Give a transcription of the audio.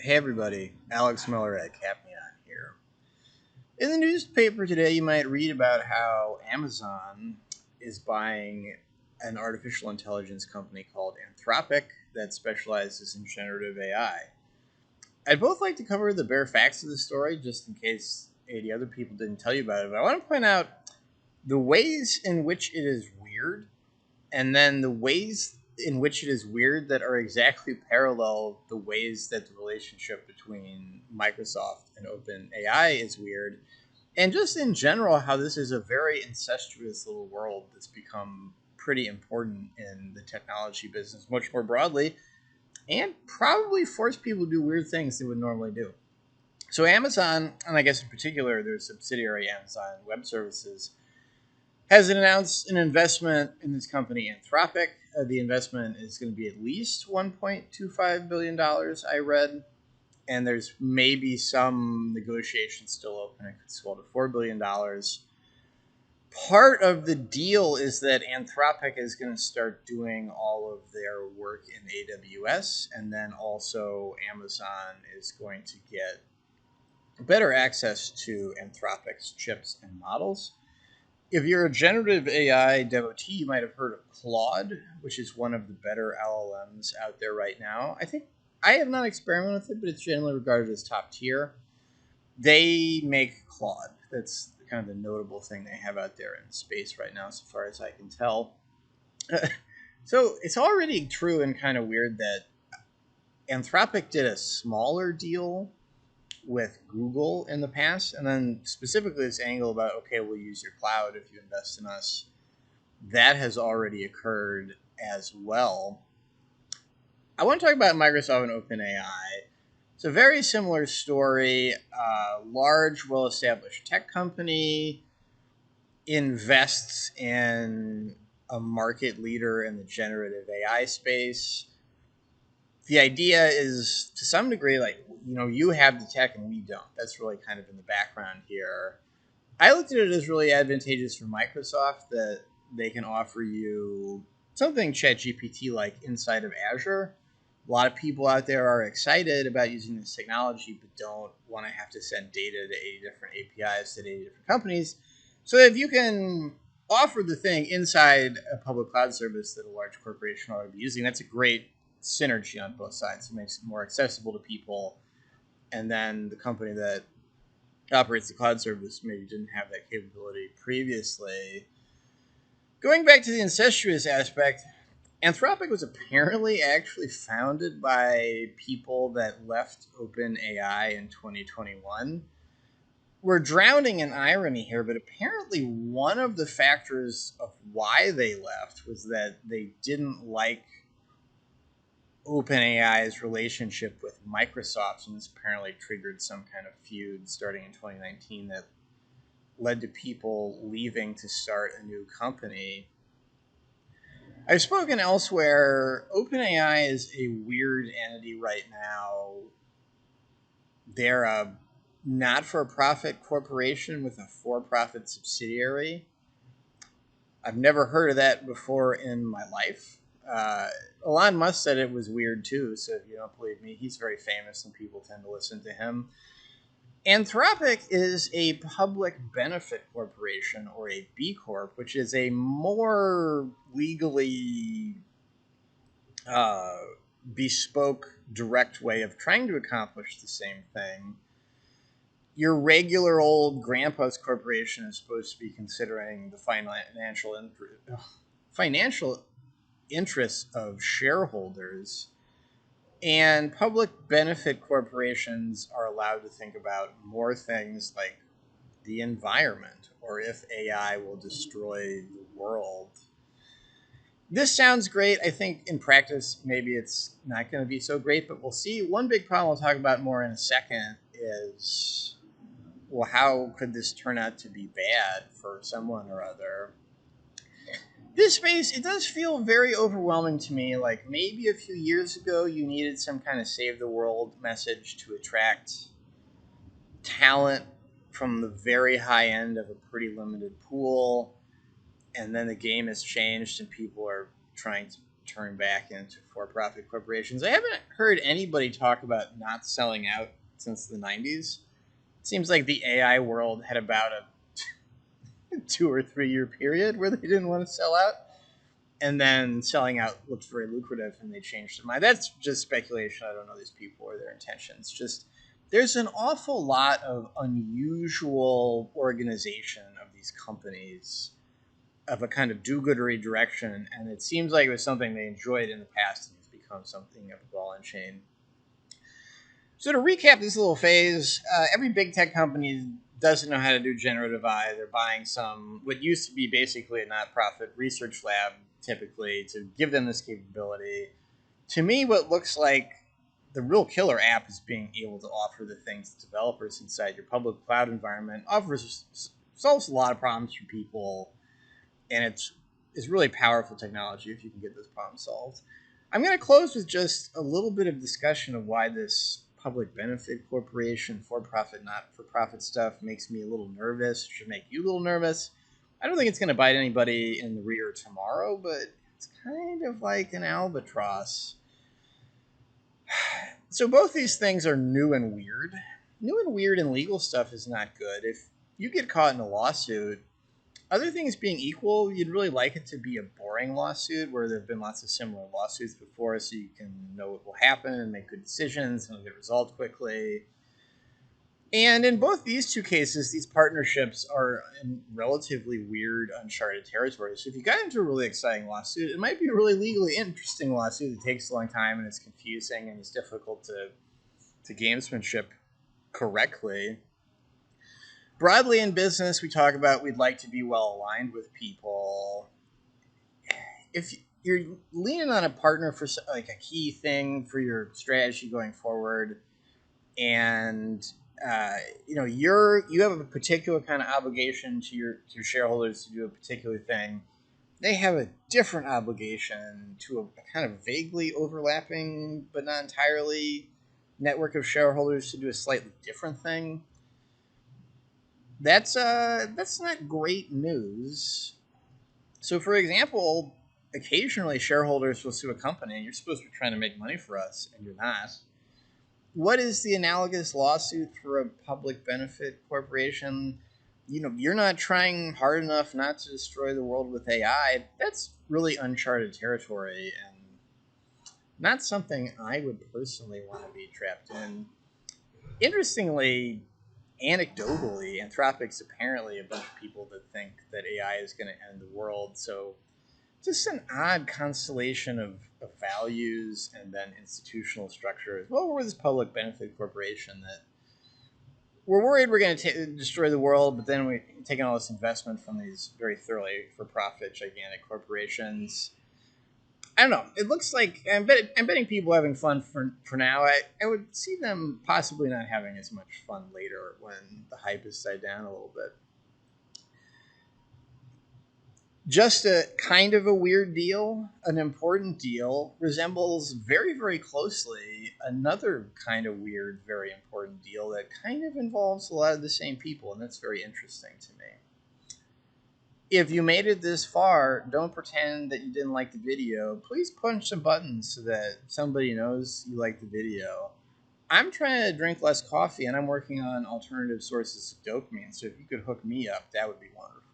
Hey everybody, Alex Miller at Capnion here. In the newspaper today, you might read about how Amazon is buying an artificial intelligence company called Anthropic that specializes in generative AI. I'd both like to cover the bare facts of the story, just in case 80 other people didn't tell you about it, but I want to point out the ways in which it is weird and then the ways in which it is weird that are exactly parallel the ways that the relationship between Microsoft and OpenAI is weird, and just in general how this is a very incestuous little world that's become pretty important in the technology business much more broadly and probably force people to do weird things they would normally do. So Amazon, and I guess in particular their subsidiary Amazon Web Services, has announced an investment in this company, Anthropic. The investment is going to be at least $1.25 billion, I read. And there's maybe some negotiations still open. It could swell to $4 billion. Part of the deal is that Anthropic is going to start doing all of their work in AWS. And then also Amazon is going to get better access to Anthropic's chips and models. If you're a generative AI devotee, you might have heard of Claude, which is one of the better LLMs out there right now. I think I have not experimented with it, but it's generally regarded as top tier. They make Claude. That's kind of the notable thing they have out there in space right now, so far as I can tell. So it's already true and kind of weird that Anthropic did a smaller deal with Google in the past, and then specifically this angle about, okay, we'll use your cloud if you invest in us. That has already occurred as well. I want to talk about Microsoft and OpenAI. It's a very similar story. Large, well-established tech company invests in a market leader in the generative AI space. The idea is, to some degree, like, you have the tech and we don't. That's really kind of in the background here. I looked at it as really advantageous for Microsoft that they can offer you something ChatGPT like inside of Azure. A lot of people out there are excited about using this technology, but don't want to have to send data to 80 different APIs to 80 different companies. So if you can offer the thing inside a public cloud service that a large corporation ought to be using, that's a great synergy on both sides. It makes it more accessible to people, and then the company that operates the cloud service maybe didn't have that capability previously. Going back to the incestuous aspect, Anthropic was apparently actually founded by people that left OpenAI in 2021. We're drowning in irony here, but apparently one of the factors of why they left was that they didn't like OpenAI's relationship with Microsoft, and this apparently triggered some kind of feud starting in 2019 that led to people leaving to start a new company. I've spoken elsewhere. OpenAI is a weird entity right now. They're a not-for-profit corporation with a for-profit subsidiary. I've never heard of that before in my life. Elon Musk said it was weird too, so if you don't believe me, he's very famous and people tend to listen to him. Anthropic is a public benefit corporation, or a B Corp, which is a more legally bespoke, direct way of trying to accomplish the same thing. Your regular old grandpa's corporation is supposed to be considering the financial interests of shareholders, and public benefit corporations are allowed to think about more things like the environment or if AI will destroy the world. This sounds great. I think in practice, maybe it's not going to be so great, but we'll see. One big problem we'll talk about more in a second is, well, how could this turn out to be bad for someone or other? This space, it does feel very overwhelming to me. Like maybe a few years ago, you needed some kind of save the world message to attract talent from the very high end of a pretty limited pool. And then the game has changed and people are trying to turn back into for-profit corporations. I haven't heard anybody talk about not selling out since the 90s. It seems like the AI world had about a 2 or 3 year period where they didn't want to sell out, and then selling out looked very lucrative and they changed their mind. That's just speculation. I don't know these people or their intentions. Just there's an awful lot of unusual organization of these companies of a kind of do-goodery direction, and it seems like it was something they enjoyed in the past and it's become something of a ball and chain. So to recap this little phase, every big tech company doesn't know how to do generative AI. They're buying what used to be basically a not-profit research lab, typically, to give them this capability. To me, what looks like the real killer app is being able to offer the things developers inside your public cloud environment solves a lot of problems for people, and it's really powerful technology if you can get this problem solved. I'm going to close with just a little bit of discussion of why this public benefit corporation, for-profit, not-for-profit stuff makes me a little nervous, should make you a little nervous. I don't think it's going to bite anybody in the rear tomorrow, but it's kind of like an albatross. So both these things are new and weird. New and weird in legal stuff is not good. If you get caught in a lawsuit, other things being equal, you'd really like it to be a boring lawsuit where there have been lots of similar lawsuits before, so you can know what will happen and make good decisions and get resolved quickly. And in both these two cases, these partnerships are in relatively weird, uncharted territory. So if you got into a really exciting lawsuit, it might be a really legally interesting lawsuit that takes a long time and it's confusing and it's difficult to gamesmanship correctly. Broadly in business, we talk about we'd like to be well aligned with people. If you're leaning on a partner for like a key thing for your strategy going forward, and you have a particular kind of obligation to your shareholders to do a particular thing, they have a different obligation to a kind of vaguely overlapping but not entirely network of shareholders to do a slightly different thing. That's not great news. So, for example, occasionally shareholders will sue a company, and you're supposed to be trying to make money for us, and you're not. What is the analogous lawsuit for a public benefit corporation? You're not trying hard enough not to destroy the world with AI. That's really uncharted territory, and not something I would personally want to be trapped in. Interestingly, anecdotally, Anthropic's apparently a bunch of people that think that AI is going to end the world. So just an odd constellation of values and then institutional structures. Well, we're this public benefit corporation that we're worried we're going to destroy the world, but then we're taking all this investment from these very thoroughly for-profit, gigantic corporations. I don't know. It looks like I'm betting people are having fun for now. I would see them possibly not having as much fun later when the hype has died down a little bit. Just a kind of a weird deal, an important deal, resembles very, very closely another kind of weird, very important deal that kind of involves a lot of the same people, and that's very interesting to me. If you made it this far, don't pretend that you didn't like the video. Please punch some buttons so that somebody knows you like the video. I'm trying to drink less coffee, and I'm working on alternative sources of dopamine, so if you could hook me up, that would be wonderful.